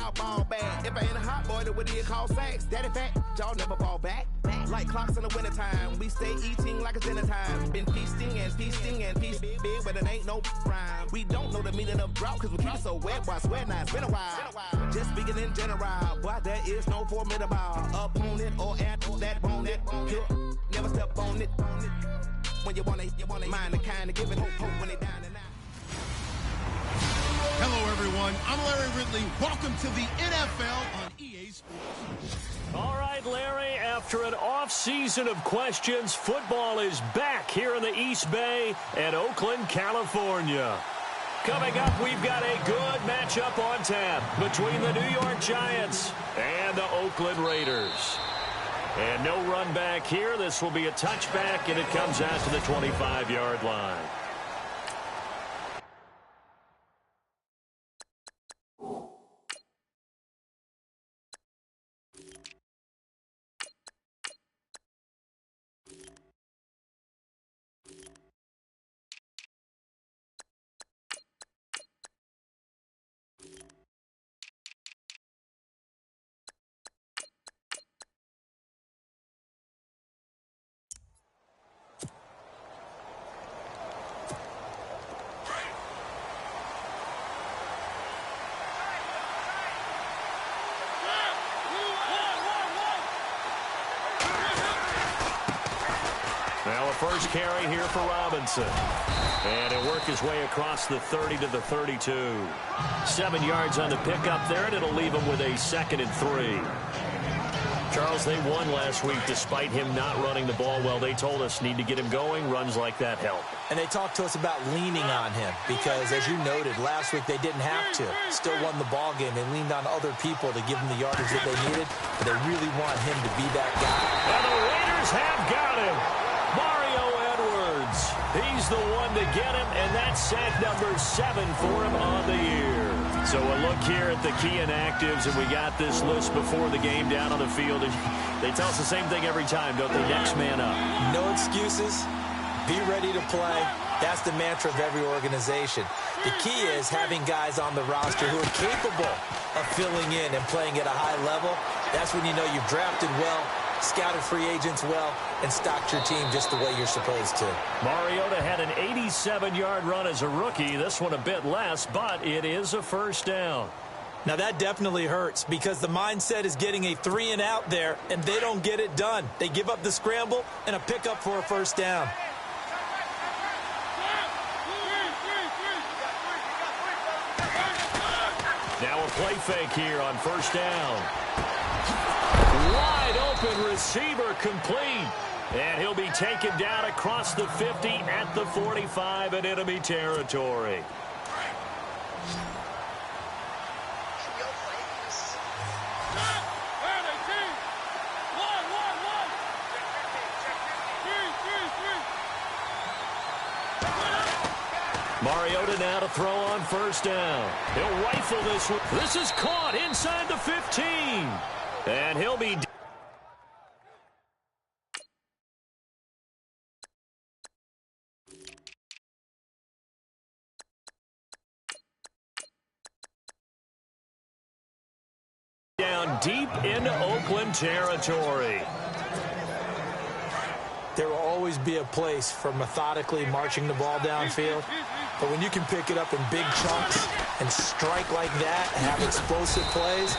y'all ball back. If I ain't a hot boy, then what do you call sacks? Daddy fact, y'all never ball back. Like clocks in the wintertime, we stay eating like it's dinner time. Been feasting and feasting and feasting big, but it ain't no rhyme. We don't know the meaning of drought, cause we keep it so wet. Boy, I swear now it's been a while. Just speaking in general, boy, there is no formidable opponent or at that bone it. Never step on it. When you want it, mind the kind of giving hope when they down and out. Hello, everyone. I'm Larry Ridley. Welcome to the NFL on EA Sports. All right, Larry, after an off-season of questions, football is back here in the East Bay and Oakland, California. Coming up, we've got a good matchup on tap between the New York Giants and the Oakland Raiders. And no run back here. This will be a touchback, and it comes out to the 25-yard line. Now a first carry here for Robinson. And he'll work his way across the 30 to the 32. 7 yards on the pickup there, and it'll leave him with a 2nd and 3. Charles, they won last week despite him not running the ball well. They told us need to get him going. Runs like that help. And they talked to us about leaning on him because, as you noted, last week they didn't have to. Still won the ball game. They leaned on other people to give them the yardage that they needed. But they really want him to be that guy. And the Raiders have got him. Mario Edwards. He's the one to get him, and that's sack number 7 for him on the year. So a look here at the key inactives, and we got this list before the game down on the field. They tell us the same thing every time, don't they? Next man up. No excuses. Be ready to play. That's the mantra of every organization. The key is having guys on the roster who are capable of filling in and playing at a high level. That's when you know you've drafted well, scouted free agents well, and stocked your team just the way you're supposed to. Mariota had an 87-yard run as a rookie. This one a bit less, but it is a first down. Now that definitely hurts because the mindset is getting a 3-and-out there, and they don't get it done. They give up the scramble and a pickup for a first down. Now a play fake here on first down. Wide open receiver complete. And he'll be taken down across the 50 at the 45 in enemy territory. Mariota now to throw on first down. He'll rifle this one. This is caught inside the 15. And he'll be down deep into Oakland territory. There will always be a place for methodically marching the ball downfield. But when you can pick it up in big chunks and strike like that and have explosive plays,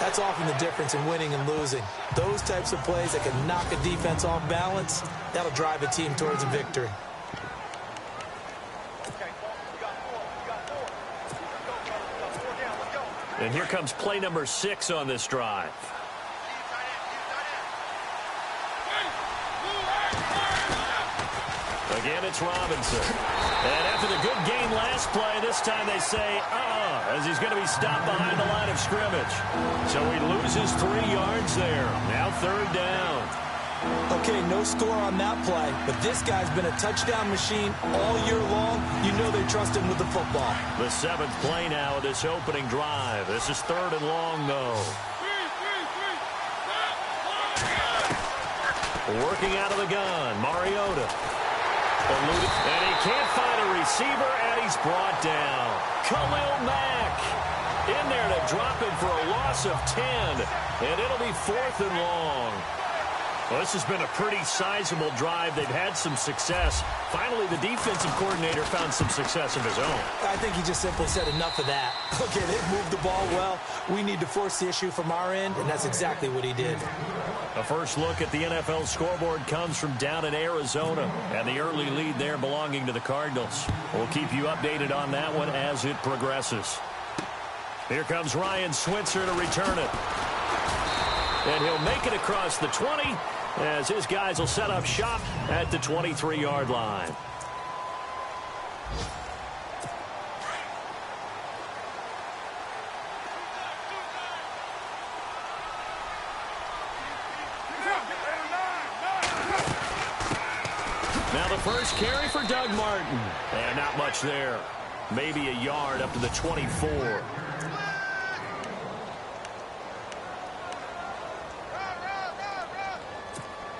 that's often the difference in winning and losing. Those types of plays that can knock a defense off balance, that'll drive a team towards a victory. And here comes play number 6 on this drive. Again, it's Robinson. And after the good game last play, this time they say, as he's going to be stopped behind the line of scrimmage. So he loses 3 yards there. Now third down. Okay, no score on that play, but this guy's been a touchdown machine all year long. You know they trust him with the football. The 7th play now of this opening drive. This is 3rd and long, though. Working out of the gun, Mariota. And he can't find a receiver, and he's brought down. Khalil Mack. In there to drop him for a loss of 10. And it'll be 4th and long. Well, this has been a pretty sizable drive. They've had some success. Finally, the defensive coordinator found some success of his own. I think he just simply said enough of that. Okay, they've moved the ball well. We need to force the issue from our end, and that's exactly what he did. A first look at the NFL scoreboard comes from down in Arizona, and the early lead there belonging to the Cardinals. We'll keep you updated on that one as it progresses. Here comes Ryan Switzer to return it. And he'll make it across the 20 as his guys will set up shop at the 23-yard line. Now the first carry for Doug Martin. And not much there. Maybe a yard up to the 24.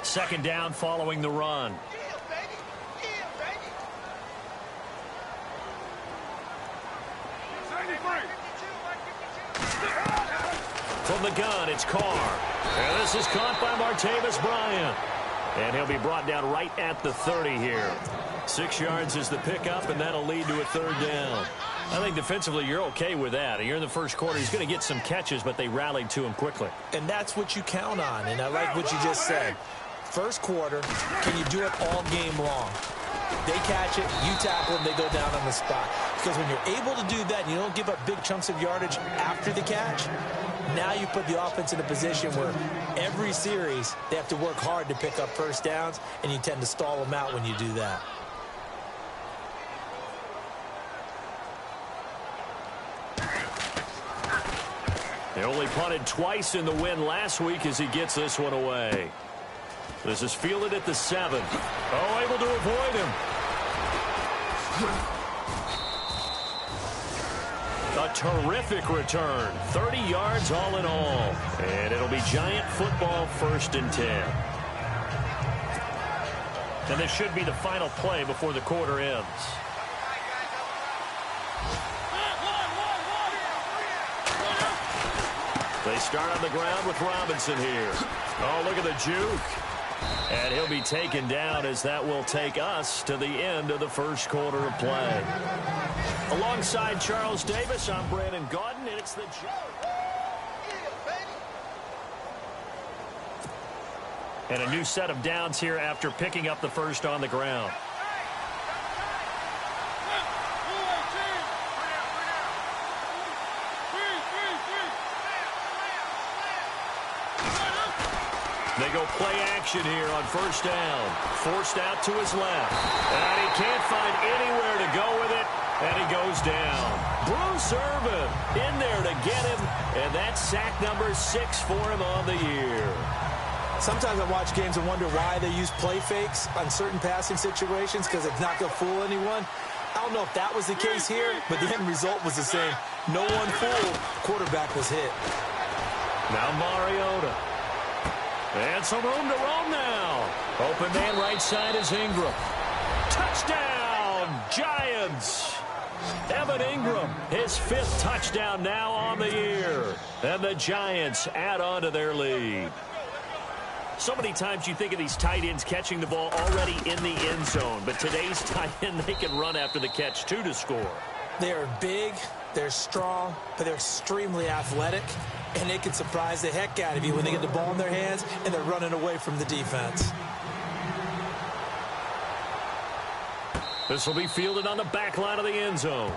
Second down following the run. From the gun, it's Carr. And this is caught by Martavis Bryant. And he'll be brought down right at the 30 here. 6 yards is the pickup, and that'll lead to a third down. I think defensively you're okay with that. You're in the first quarter. He's going to get some catches, but they rallied to him quickly. And that's what you count on, and I like what you just said. First quarter, can you do it all game long? They catch it, you tackle them, they go down on the spot. Because when you're able to do that and you don't give up big chunks of yardage after the catch, now you put the offense in a position where every series they have to work hard to pick up first downs, and you tend to stall them out when you do that. They only punted twice in the win last week as he gets this one away. This is fielded at the 7. Oh, able to avoid him. A terrific return. 30 yards all in all. And it'll be Giant football, 1st and 10. And this should be the final play before the quarter ends. They start on the ground with Robinson here. Oh, look at the juke. And he'll be taken down as that will take us to the end of the first quarter of play. Alongside Charles Davis, I'm Brandon Gaudin, and it's the and a new set of downs here after picking up the first on the ground. They go play action here on first down. Forced out to his left. And he can't find anywhere to go with it. And he goes down. Bruce Irvin in there to get him. And that's sack number 6 for him on the year. Sometimes I watch games and wonder why they use play fakes on certain passing situations, because it's not going to fool anyone. I don't know if that was the case here, but the end result was the same. No one fooled. Quarterback was hit. Now Mariota. And some room to roam now. Open man right side is Ingram. Touchdown, Giants. Evan Ingram, his 5th touchdown now on the year. And the Giants add on to their lead. So many times you think of these tight ends catching the ball already in the end zone. But today's tight end, they can run after the catch, too, to score. They are big, they're strong, but they're extremely athletic. And they can surprise the heck out of you when they get the ball in their hands and they're running away from the defense. This will be fielded on the back line of the end zone.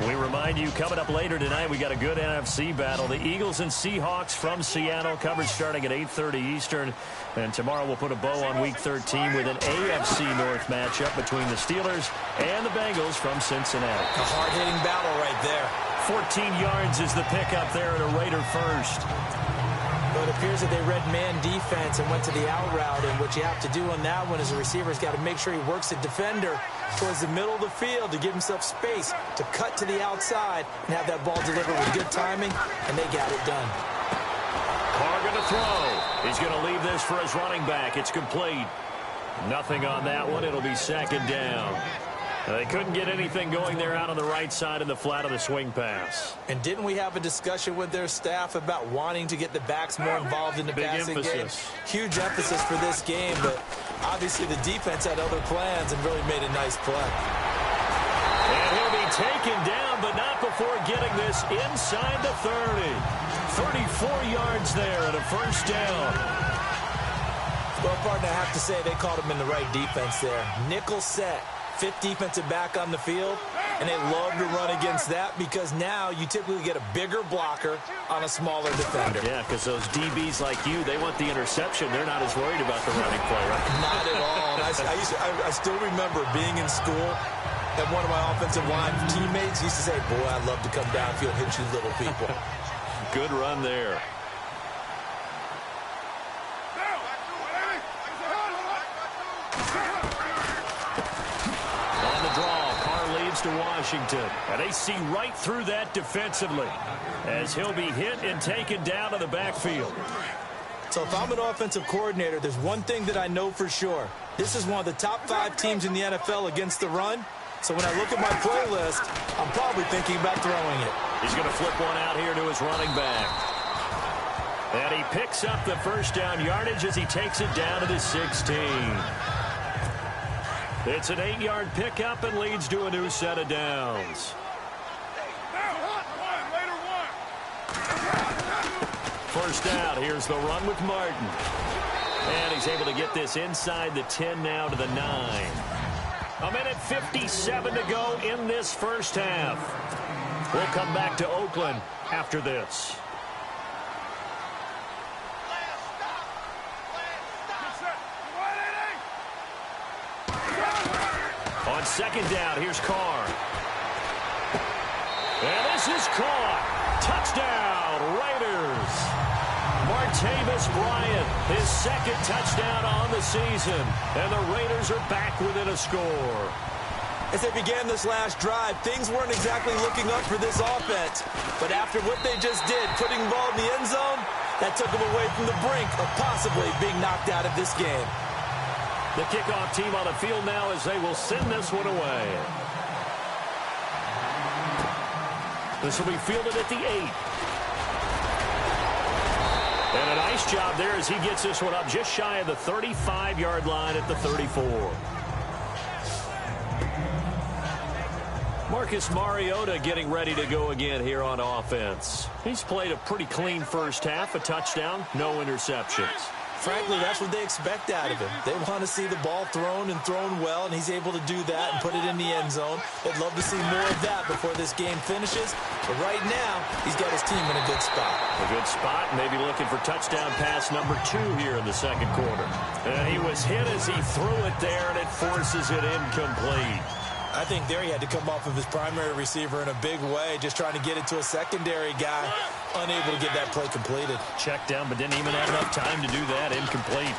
We remind you, coming up later tonight, we got a good NFC battle. The Eagles and Seahawks from Seattle, coverage starting at 8:30 Eastern. And tomorrow we'll put a bow on Week 13 with an AFC North matchup between the Steelers and the Bengals from Cincinnati. A hard-hitting battle right there. 14 yards is the pickup there at a Raider first. But it appears that they read man defense and went to the out route. And what you have to do on that one is a receiver's got to make sure he works the defender towards the middle of the field to give himself space to cut to the outside and have that ball delivered with good timing, and they got it done. Carr going to throw. He's going to leave this for his running back. It's complete. Nothing on that one. It'll be 2nd down. They couldn't get anything going there out on the right side of the flat of the swing pass. And didn't we have a discussion with their staff about wanting to get the backs more involved in the passing game? Huge emphasis for this game, but obviously the defense had other plans and really made a nice play. And he'll be taken down, but not before getting this inside the 30. 34 yards there and a first down. Well, partner, I have to say they caught him in the right defense there. Nickel set. Fifth defensive back on the field, and they love to run against that because now you typically get a bigger blocker on a smaller defender. Yeah, because those DBs like you, they want the interception. They're not as worried about the running play, right? Not at all. I still remember being in school, and one of my offensive line teammates used to say, boy, I'd love to come downfield and hit you little people. Good run there. To Washington, and they see right through that defensively as he'll be hit and taken down to the backfield. So if I'm an offensive coordinator, there's one thing that I know for sure. This is one of the top 5 teams in the NFL against the run. So when I look at my playlist, I'm probably thinking about throwing it. He's going to flip one out here to his running back. And he picks up the first down yardage as he takes it down to the 16. It's an 8-yard pickup and leads to a new set of downs. First down, here's the run with Martin. And he's able to get this inside the 10 now to the 9. A minute 57 to go in this first half. We'll come back to Oakland after this. On second down, here's Carr. And this is caught. Touchdown, Raiders. Martavis Bryant, his second touchdown on the season. And the Raiders are back within a score. As they began this last drive, things weren't exactly looking up for this offense. But after what they just did, putting the ball in the end zone, that took them away from the brink of possibly being knocked out of this game. The kickoff team on the field now as they will send this one away. This will be fielded at the 8. And a nice job there as he gets this one up just shy of the 35-yard line at the 34. Marcus Mariota getting ready to go again here on offense. He's played a pretty clean first half, a touchdown, no interceptions. Frankly, that's what they expect out of him. They want to see the ball thrown and thrown well, and he's able to do that and put it in the end zone. They'd love to see more of that before this game finishes. But right now, he's got his team in a good spot. A good spot, maybe looking for touchdown pass number 2 here in the second quarter. And he was hit as he threw it there, and it forces it incomplete. I think there he had to come off of his primary receiver in a big way, just trying to get it to a secondary guy, unable to get that play completed. Checked down, but didn't even have enough time to do that. Incomplete.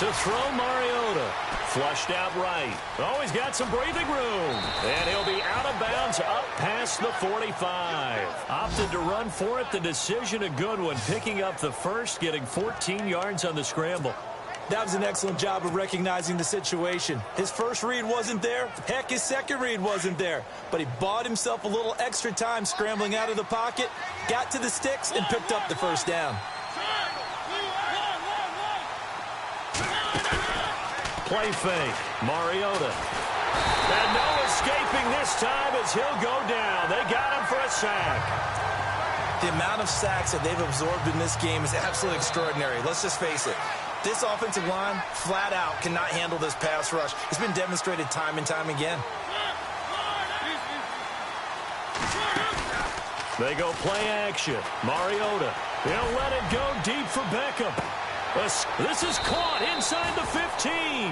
To throw Mariota. Flushed out right. Oh, he's got some breathing room. And he'll be out of bounds up past the 45. Opted to run for it. The decision a good one. Picking up the first, getting 14 yards on the scramble. That was an excellent job of recognizing the situation. His first read wasn't there. Heck, his second read wasn't there. But he bought himself a little extra time scrambling out of the pocket, got to the sticks, and picked up the first down. Play fake. Mariota. And no escaping this time as he'll go down. They got him for a sack. The amount of sacks that they've absorbed in this game is absolutely extraordinary. Let's just face it. This offensive line, flat out, cannot handle this pass rush. It's been demonstrated time and time again. They go play action. Mariota. He'll let it go deep for Beckham. This is caught inside the 15.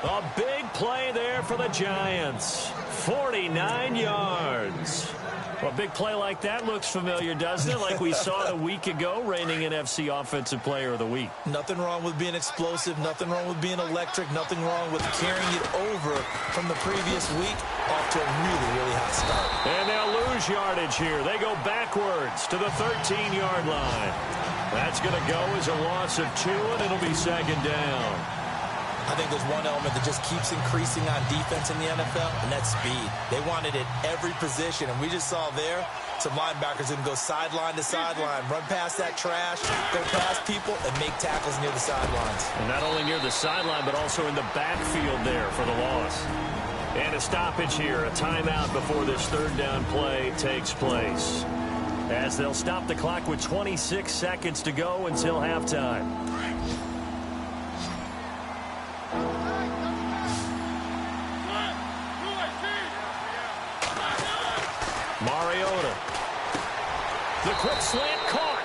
A big play there for the Giants. 49 yards. Well, a big play like that looks familiar, doesn't it? Like we saw a week ago, reigning NFC Offensive Player of the Week. Nothing wrong with being explosive. Nothing wrong with being electric. Nothing wrong with carrying it over from the previous week off to a really, really hot start. And they'll lose yardage here. They go backwards to the 13-yard line. That's going to go as a loss of 2, and it'll be second down. I think there's one element that just keeps increasing on defense in the NFL, and that's speed. They want it at every position, and we just saw there some linebackers who can go sideline to sideline, run past that trash, go past people, and make tackles near the sidelines. And not only near the sideline, but also in the backfield there for the loss. And a stoppage here, a timeout before this third down play takes place, as they'll stop the clock with 26 seconds to go until halftime. Mariota. The quick slant caught,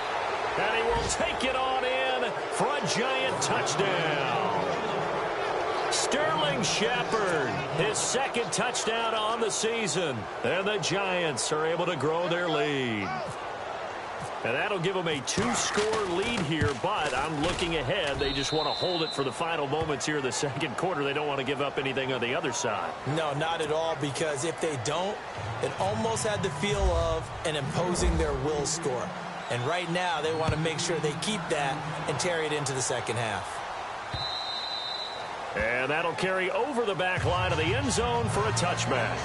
and he will take it on in for a giant touchdown. Sterling Shepard, his second touchdown on the season, and the Giants are able to grow their lead. And that'll give them a 2-score lead here, but I'm looking ahead. They just want to hold it for the final moments here in the second quarter. They don't want to give up anything on the other side. No, not at all, because if they don't, it almost had the feel of an imposing their will score. And right now, they want to make sure they keep that and carry it into the second half. And that'll carry over the back line of the end zone for a touchback.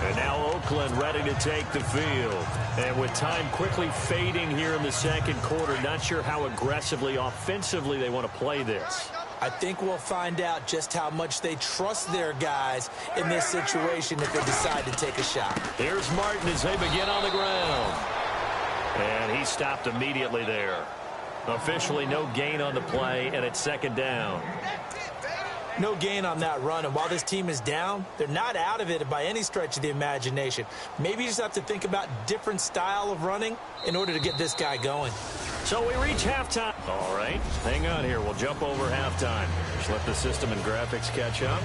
And now Oakland ready to take the field. And with time quickly fading here in the second quarter, not sure how aggressively, offensively they want to play this. I think we'll find out just how much they trust their guys in this situation if they decide to take a shot. Here's Martin as they begin on the ground. And he stopped immediately there. Officially no gain on the play, and it's second down. No gain on that run, and while this team is down, they're not out of it by any stretch of the imagination. Maybe you just have to think about different style of running in order to get this guy going. So we reach halftime. All right, hang on here. We'll jump over halftime. Just let the system and graphics catch up.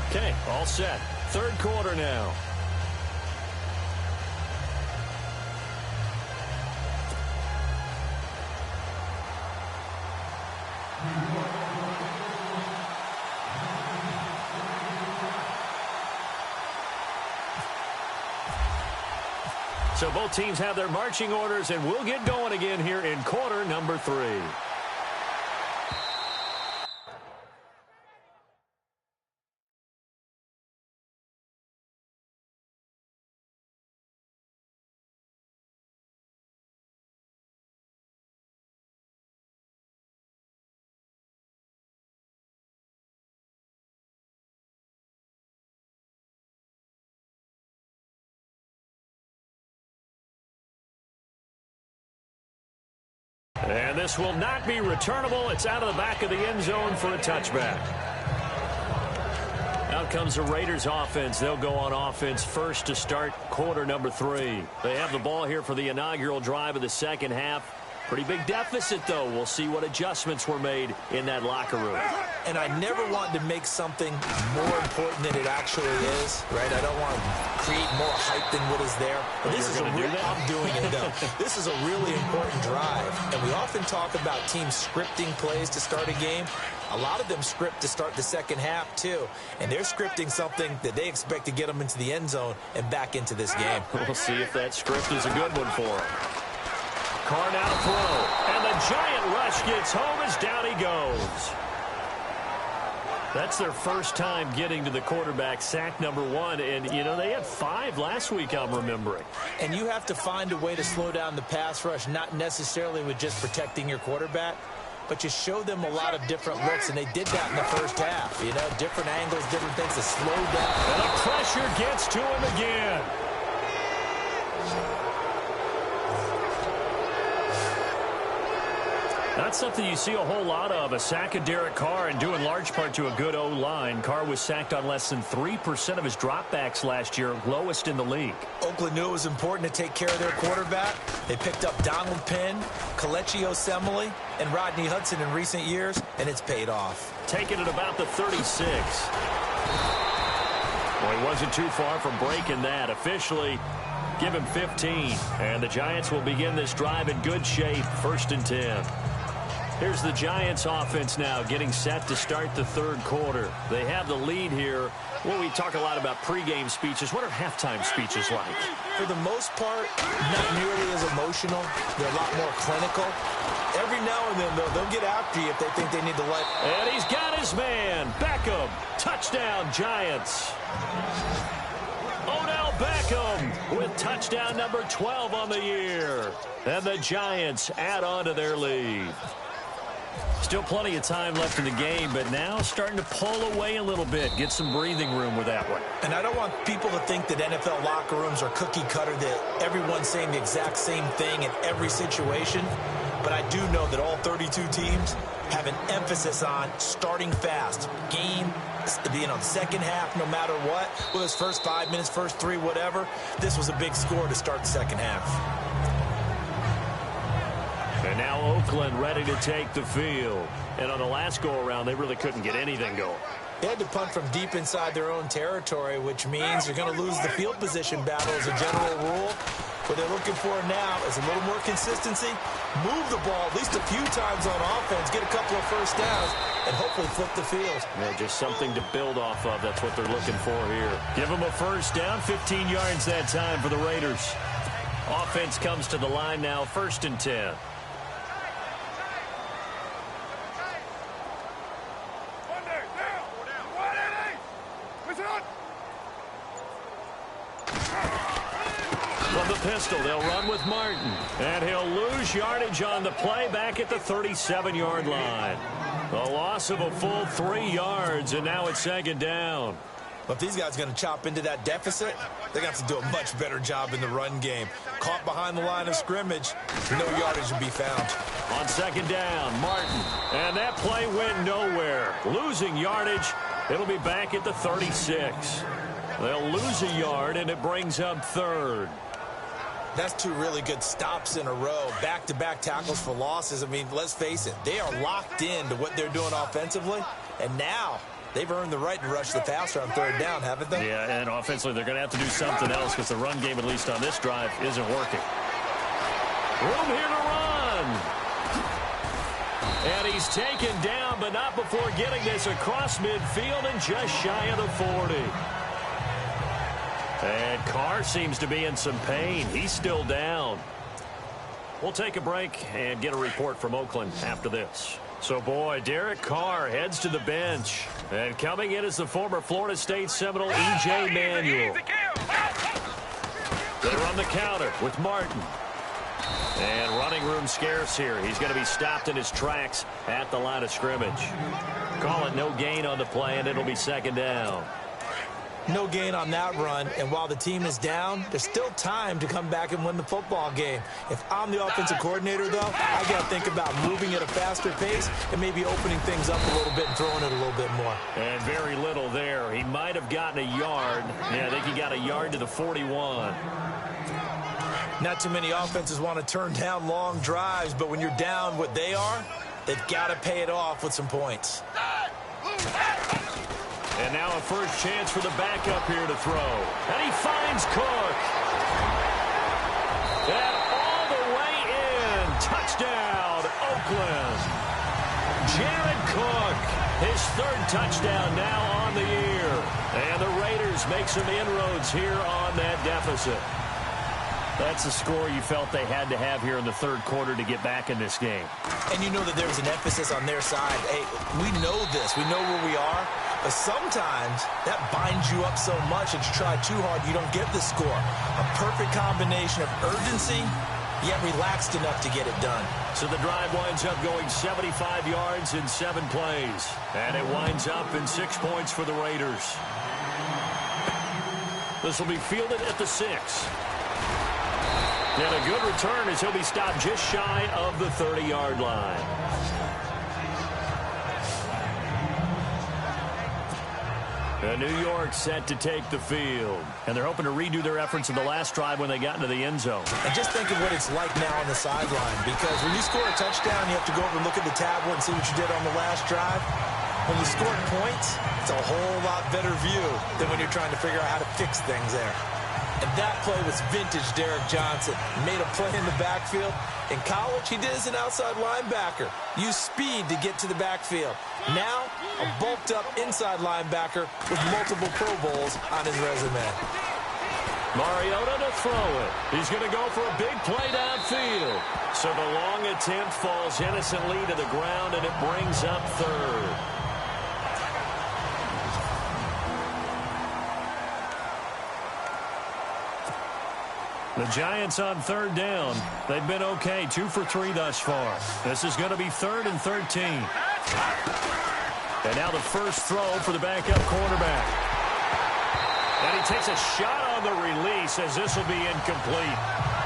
Okay, all set. Third quarter now. So both teams have their marching orders, and we'll get going again here in quarter number 3. And this will not be returnable. It's out of the back of the end zone for a touchback. Out comes the Raiders offense. They'll go on offense first to start quarter number 3. They have the ball here for the inaugural drive of the second half. Pretty big deficit, though. We'll see what adjustments were made in that locker room. And I never want to make something more important than it actually is, right? I don't want to create more hype than what is there. But this is I'm doing it, though. This is a really important drive. And we often talk about teams scripting plays to start a game. A lot of them script to start the second half, too. And they're scripting something that they expect to get them into the end zone and back into this game. We'll see if that script is a good one for them. Carr now to throw, and the giant rush gets home as down he goes. That's their first time getting to the quarterback, sack number 1. And, you know, they had 5 last week, I'm remembering. And you have to find a way to slow down the pass rush, not necessarily with just protecting your quarterback, but you show them a lot of different looks, and they did that in the first half. You know, different angles, different things to slow down. And the pressure gets to him again. Not something you see a whole lot of, a sack of Derek Carr, and due in large part to a good O-line. Carr was sacked on less than 3% of his dropbacks last year, lowest in the league. Oakland knew it was important to take care of their quarterback. They picked up Donald Penn, Kelechi Osemele, and Rodney Hudson in recent years, and it's paid off. Taking it about the 36. Well, he wasn't too far from breaking that. Officially, give him 15. And the Giants will begin this drive in good shape, 1st and 10. Here's the Giants offense now getting set to start the third quarter. They have the lead here. Well, we talk a lot about pregame speeches. What are halftime speeches like? For the most part, not nearly as emotional. They're a lot more clinical. Every now and then, though, they'll get after you if they think they need to let. And he's got his man. Beckham. Touchdown, Giants. Odell Beckham with touchdown number 12 on the year. And the Giants add on to their lead. Still plenty of time left in the game, but now starting to pull away a little bit. Get some breathing room with that one. And I don't want people to think that NFL locker rooms are cookie cutter, that everyone's saying the exact same thing in every situation. But I do know that all 32 teams have an emphasis on starting fast. Game, being on the second half, no matter what. Whether it's first 5 minutes, first 3, whatever. This was a big score to start the second half. And now Oakland ready to take the field. And on the last go-around, they really couldn't get anything going. They had to punt from deep inside their own territory, which means you're going to lose the field position battle as a general rule. What they're looking for now is a little more consistency, move the ball at least a few times on offense, get a couple of first downs, and hopefully flip the field. Yeah, just something to build off of. That's what they're looking for here. Give them a first down, 15 yards that time for the Raiders. Offense comes to the line now, 1st and 10. From the pistol, they'll run with Martin. And he'll lose yardage on the play back at the 37-yard line. A loss of a full 3 yards, and now it's 2nd down. But if these guys are going to chop into that deficit, they're going to have to do a much better job in the run game. Caught behind the line of scrimmage, no yardage will be found. On 2nd down, Martin. And that play went nowhere. Losing yardage, it'll be back at the 36. They'll lose a yard, and it brings up 3rd. That's 2 really good stops in a row. Back-to-back tackles for losses. I mean, let's face it, they are locked into what they're doing offensively. And now they've earned the right to rush the passer on 3rd down, haven't they? Yeah, and offensively, they're going to have to do something else because the run game, at least on this drive, isn't working. Room here to run. And he's taken down, but not before getting this across midfield and just shy of the 40. And Carr seems to be in some pain. He's still down. We'll take a break and get a report from Oakland after this. So, boy, Derek Carr heads to the bench. And coming in is the former Florida State Seminole, E.J. Manuel. They run the counter with Martin. And running room scarce here. He's going to be stopped in his tracks at the line of scrimmage. Call it no gain on the play, and it'll be 2nd down. No gain on that run, and while the team is down, there's still time to come back and win the football game. If I'm the offensive coordinator, though, I got to think about moving at a faster pace and maybe opening things up a little bit and throwing it a little bit more. And very little there. He might have gotten a yard. Yeah, I think he got a yard to the 41. Not too many offenses want to turn down long drives, but when you're down what they are, they've got to pay it off with some points. And now a first chance for the backup here to throw. And he finds Cook. And all the way in. Touchdown, Oakland. Jared Cook, his 3rd touchdown now on the year. And the Raiders make some inroads here on that deficit. That's the score you felt they had to have here in the 3rd quarter to get back in this game. And you know that there's an emphasis on their side. Hey, we know this. We know where we are. But sometimes that binds you up so much that you try too hard, you don't get the score. A perfect combination of urgency, yet relaxed enough to get it done. So the drive winds up going 75 yards in 7 plays. And it winds up in 6 points for the Raiders. This will be fielded at the 6. And a good return as he'll be stopped just shy of the 30-yard line. New York set to take the field. And they're hoping to redo their efforts in the last drive when they got into the end zone. And just think of what it's like now on the sideline. Because when you score a touchdown, you have to go over and look at the tablet and see what you did on the last drive. When you score points, it's a whole lot better view than when you're trying to figure out how to fix things there. And that play was vintage Derek Johnson. Made a play in the backfield. In college, he did as an outside linebacker. Used speed to get to the backfield. Now, a bulked-up inside linebacker with multiple Pro Bowls on his resume. Mariota to throw it. He's going to go for a big play downfield. So the long attempt falls innocently to the ground, and it brings up third. The Giants on third down. They've been okay, 2 for 3 thus far. This is going to be 3rd and 13. And now the first throw for the backup quarterback. And he takes a shot on the release as this will be incomplete.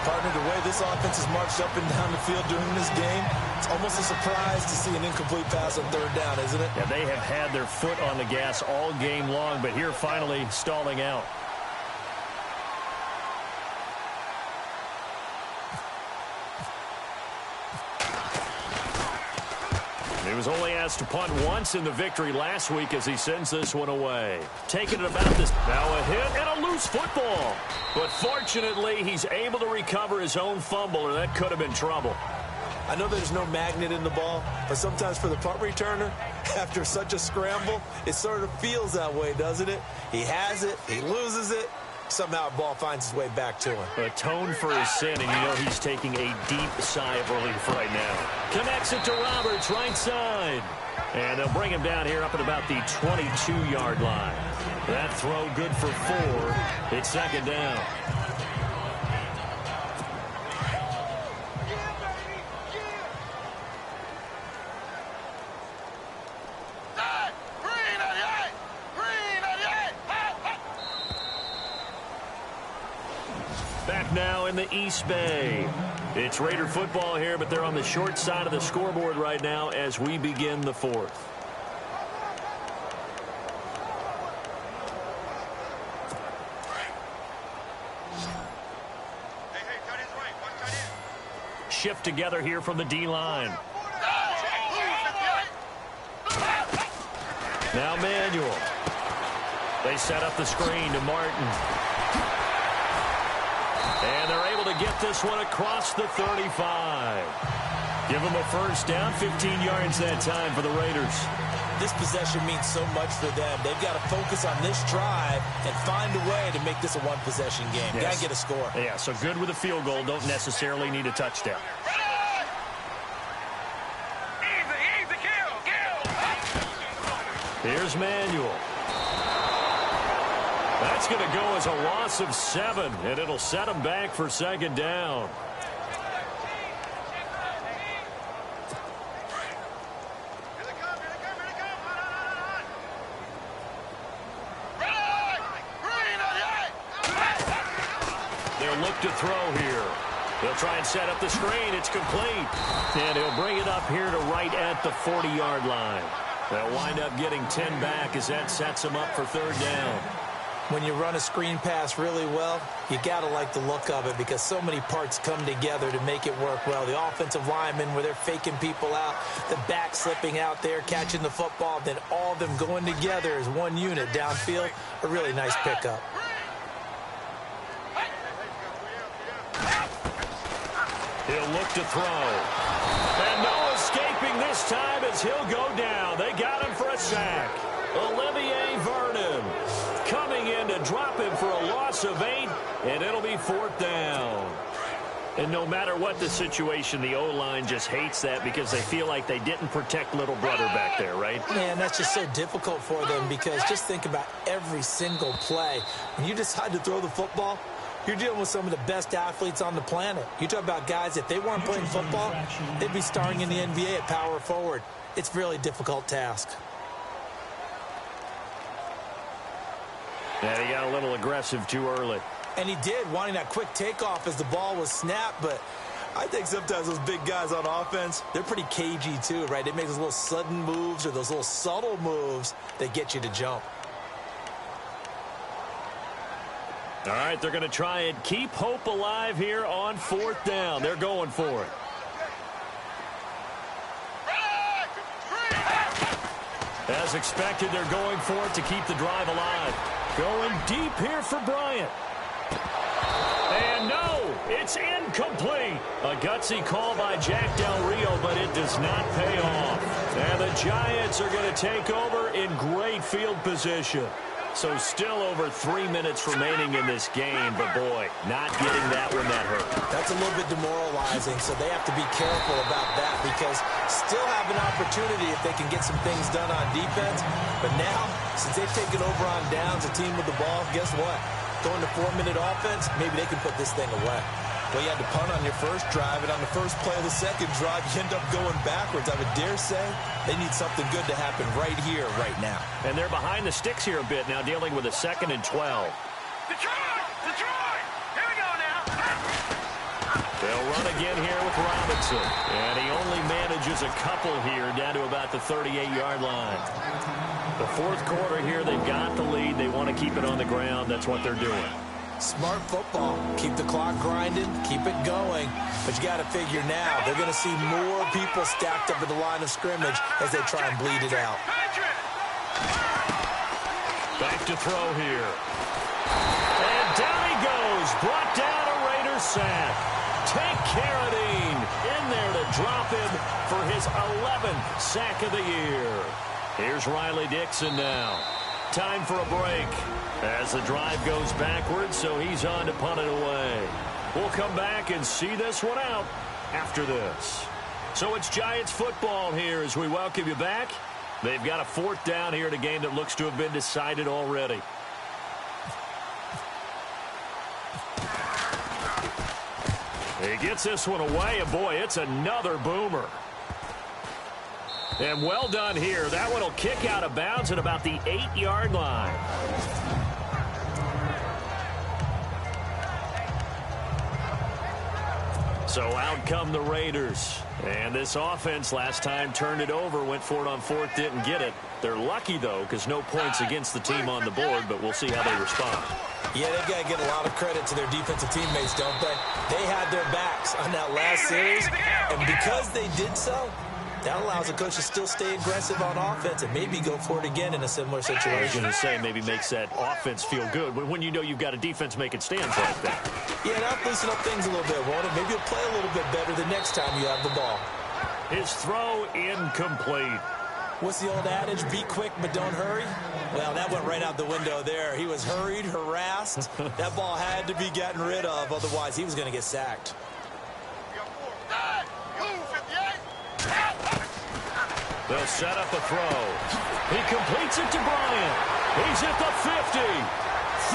Partner, the way this offense has marched up and down the field during this game, it's almost a surprise to see an incomplete pass on third down, isn't it? Yeah, they have had their foot on the gas all game long, but here finally stalling out. He was only asked to punt once in the victory last week as he sends this one away. Taking it about this. Now a hit and a loose football. But fortunately, he's able to recover his own fumble, or that could have been trouble. I know there's no magnet in the ball, but sometimes for the punt returner, after such a scramble, it sort of feels that way, doesn't it? He has it, he loses it. Somehow the ball finds its way back to him. Atone for his sin, and you know he's taking a deep sigh of relief right now. Connects it to Roberts, right side. And they'll bring him down here up at about the 22-yard line. That throw good for 4. It's second down. Back now in the East Bay. It's Raider football here, but they're on the short side of the scoreboard right now as we begin the 4th. Shift together here from the D-line. Now Manuel. They set up the screen to Martin. And they're able to get this one across the 35. Give them a first down, 15 yards that time for the Raiders. This possession means so much for them. They've got to focus on this drive and find a way to make this a one-possession game. Yes. Got to get a score. Yeah, so good with a field goal. Don't necessarily need a touchdown. Here's Manuel. That's going to go as a loss of 7, and it'll set him back for second down. They'll look to throw here. They'll try and set up the screen. It's complete. And he'll bring it up here to right at the 40-yard line. They'll wind up getting 10 back as that sets them up for third down. When you run a screen pass really well, you got to like the look of it because so many parts come together to make it work well. The offensive linemen, where they're faking people out, the back slipping out there, catching the football, then all of them going together as one unit downfield, a really nice pickup. He'll look to throw. And no escaping this time as he'll go down. They got him for a sack. Olivier Vernon coming in to drop him for a loss of 8, and it'll be 4th down. And no matter what the situation, the O-line just hates that because they feel like they didn't protect little brother back there, right? Man, that's just so difficult for them because just think about every single play. When you decide to throw the football, you're dealing with some of the best athletes on the planet. You talk about guys, if they weren't playing football, they'd be starring in the NBA at power forward. It's a really difficult task. Yeah, he got a little aggressive too early. And he did, wanting that quick takeoff as the ball was snapped. But I think sometimes those big guys on offense, they're pretty cagey too, right? They make those little sudden moves or those little subtle moves that get you to jump. All right, they're going to try and keep hope alive here on 4th down. They're going for it. As expected, they're going for it to keep the drive alive. Going deep here for Bryant. And no, it's incomplete. A gutsy call by Jack Del Rio, but it does not pay off. And the Giants are going to take over in great field position. So still over 3 minutes remaining in this game, but boy, not getting that one that hurt. That's a little bit demoralizing, so they have to be careful about that because still have an opportunity if they can get some things done on defense. But now, since they've taken over on downs, a team with the ball, guess what? Going to 4-minute offense, maybe they can put this thing away. Well, you had to punt on your first drive, and on the first play of the second drive, you end up going backwards. I would dare say they need something good to happen right here, right now. And they're behind the sticks here a bit now, dealing with a 2nd and 12. Detroit! Detroit! Here we go now! They'll run again here with Robinson. And he only manages a couple here down to about the 38-yard line. The fourth quarter here, they've got the lead. They want to keep it on the ground. That's what they're doing. Smart football. Keep the clock grinding, keep it going. But you got to figure now, they're going to see more people stacked up at the line of scrimmage as they try and bleed it out. Back to throw here. And down he goes. Brought down a Raiders sack. Take Carradine in there to drop him for his 11th sack of the year. Here's Riley Dixon now. Time for a break as the drive goes backwards, so he's on to punt it away. We'll come back and see this one out after this. So it's Giants football here as we welcome you back. They've got a 4th down here in a game that looks to have been decided already. He gets this one away, and boy, it's another boomer. And well done here. That one will kick out of bounds at about the 8-yard line. So out come the Raiders. And this offense last time turned it over, went for it on 4th, didn't get it. They're lucky, though, because no points against the team on the board, but we'll see how they respond. Yeah, they've got to give a lot of credit to their defensive teammates, don't they? They had their backs on that last series, and because they did so, that allows the coach to still stay aggressive on offense and maybe go for it again in a similar situation. I was going to say maybe makes that offense feel good when you know you've got a defense making stands like that. Yeah, that'll loosen up things a little bit, won't it? Maybe you'll play a little bit better the next time you have the ball. His throw incomplete. What's the old adage? Be quick, but don't hurry? Well, that went right out the window there. He was hurried, harassed. That ball had to be gotten rid of, otherwise he was going to get sacked. They'll set up a throw. He completes it to Bryant. He's at the 50,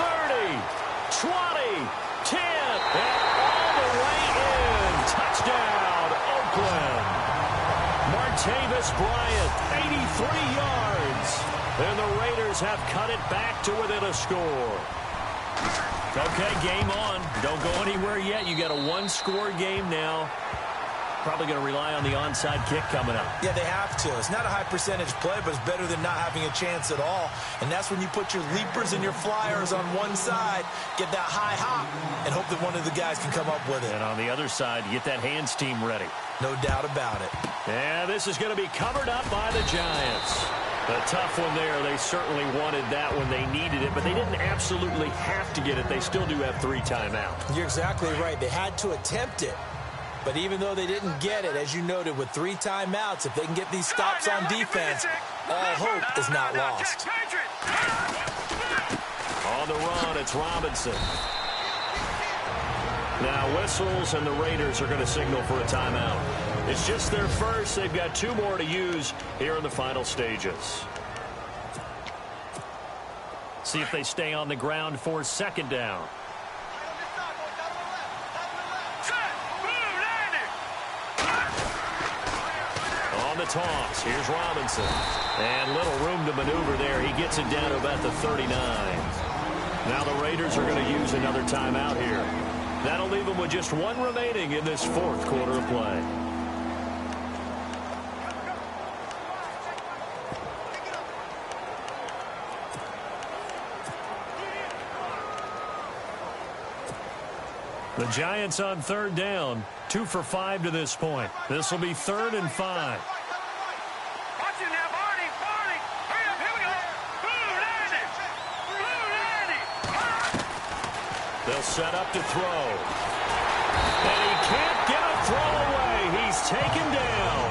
30, 20, 10, and all the way in. Touchdown, Oakland. Martavis Bryant, 83 yards. And the Raiders have cut it back to within a score. Okay, game on. Don't go anywhere yet. You got a one-score game now. Probably going to rely on the onside kick coming up. Yeah, they have to. It's not a high-percentage play, but it's better than not having a chance at all. And that's when you put your leapers and your flyers on one side, get that high hop, and hope that one of the guys can come up with it. And on the other side, you get that hands team ready. No doubt about it. And this is going to be covered up by the Giants. A tough one there. They certainly wanted that when they needed it, but they didn't absolutely have to get it. They still do have 3 timeouts. You're exactly right. They had to attempt it. But even though they didn't get it, as you noted, with 3 timeouts, if they can get these stops on defense, all hope is not lost. On the run, it's Robinson. Now whistles, and the Raiders are going to signal for a timeout. It's just their first. They've got 2 more to use here in the final stages. See if they stay on the ground for 2nd down. On the toss, here's Robinson. And little room to maneuver there. He gets it down to about the 39. Now the Raiders are going to use another timeout here. That'll leave them with just 1 remaining in this 4th quarter of play. The Giants on 3rd down, 2 for 5 to this point. This will be 3rd and 5. They'll set up to throw. And he can't get a throw away. He's taken down.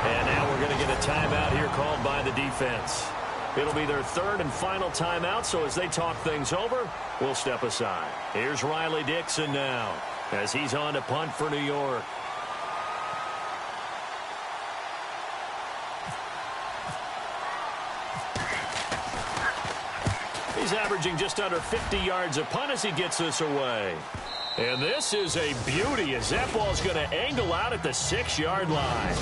And now we're going to get a timeout here called by the defense. It'll be their third and final timeout, so as they talk things over, we'll step aside. Here's Riley Dixon now as he's on to punt for New York. He's averaging just under 50 yards a punt as he gets this away. And this is a beauty as that ball's going to angle out at the 6-yard line.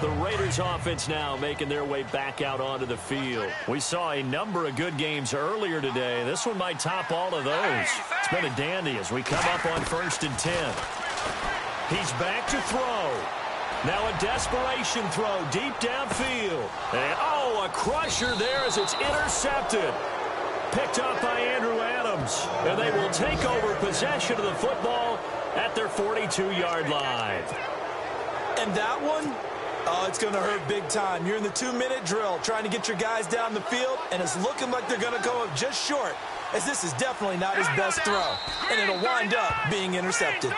The Raiders offense now making their way back out onto the field. We saw a number of good games earlier today. This one might top all of those. It's been a dandy as we come up on 1st and 10. He's back to throw. Now a desperation throw deep downfield. And, oh, a crusher there as it's intercepted. Picked up by Andrew Adams. And they will take over possession of the football at their 42-yard line. And that one? Oh, it's going to hurt big time. You're in the 2-minute drill trying to get your guys down the field, and it's looking like they're going to go up just short, as this is definitely not his best throw, and it'll wind up being intercepted.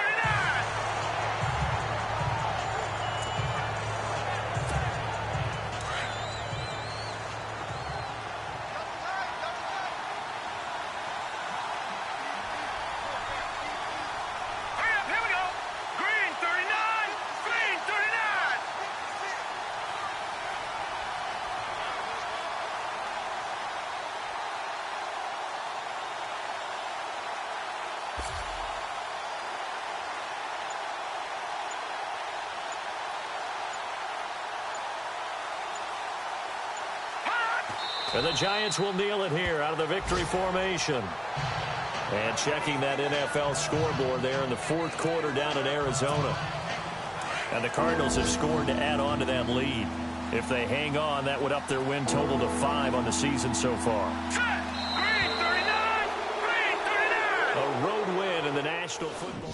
And the Giants will kneel it here out of the victory formation. And checking that NFL scoreboard there in the 4th quarter down in Arizona. And the Cardinals have scored to add on to that lead. If they hang on, that would up their win total to 5 on the season so far. Green 39! Green 39! A road win in the National Football